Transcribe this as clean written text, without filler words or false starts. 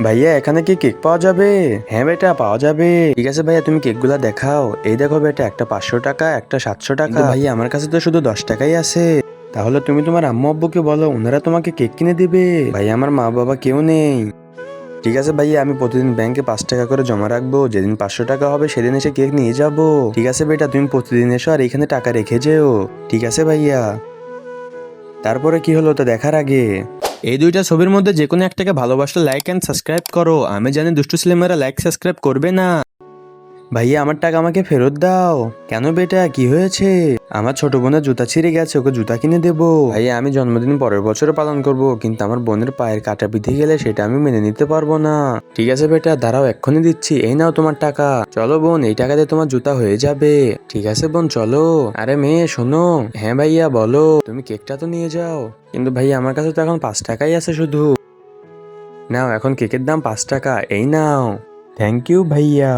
ভাইয়া এখানে কি কেক পাওয়া যাবে? হ্যাঁ বেটা পাওয়া যাবে। ঠিক আছে ভাইয়া, তুমি কেকগুলা দেখাও। এই দেখো বেটা, একটা 500 টাকা, একটা 700 টাকা। ভাইয়া আমার কাছে তো শুধু 10 টাকাই আছে। তাহলে তুমি তোমার আম্মু আব্বুকে বলো, ওনারা তোমাকে কেক কিনে দিবে। ভাইয়া আমার মা বাবা কেউ নেই। ঠিক আছে ভাইয়া, আমি প্রতিদিন ব্যাংকে 5 টাকা করে জমা রাখবো। যেদিন 500 টাকা হবে সেদিন এসে কেক নিয়ে যাব। ঠিক আছে বেটা, তুমি প্রতিদিন এসো আর এখানে টাকা রেখে যেও। ঠিক আছে ভাইয়া। তারপরে কি হলো তা দেখার আগে এই দুইটা ছবির মধ্যে যে কোনো একটাকে ভালোবাসলে লাইক এন্ড সাবস্ক্রাইব করো। আমি জানি দুষ্টু ছেলেমেয়েরা লাইক সাবস্ক্রাইব করবে না। ভাইয়া আমার টাকা আমাকে ফেরত দাও। কেন বেটা, কি হয়েছে? আমার ছোট বোনের জুতা ছিঁড়ে গেছে, ওকে জুতা কিনে দেবো। ভাইয়া আমি জন্মদিন পরের বছরে পালন করব, কিন্তু আমার বোনের পায়ের কাটা বিধে গেলে সেটা আমি মেনে নিতে পারবো না। ঠিক আছে বেটা, দাঁড়াও এক্ষুনি দিচ্ছি। এই নাও তোমার টাকা। চলো বোন, এই টাকা দিয়ে তোমার জুতা হয়ে যাবে। ঠিক আছে বোন, চলো। আরে মেয়ে শোনো। হ্যাঁ ভাইয়া বলো। তুমি কেকটা তো নিয়ে যাও। কিন্তু ভাইয়া আমার কাছে তো এখন 5 টাকাই আছে শুধু। নাও, এখন কেকের দাম 5 টাকা। এই নাও। থ্যাংক ইউ ভাইয়া।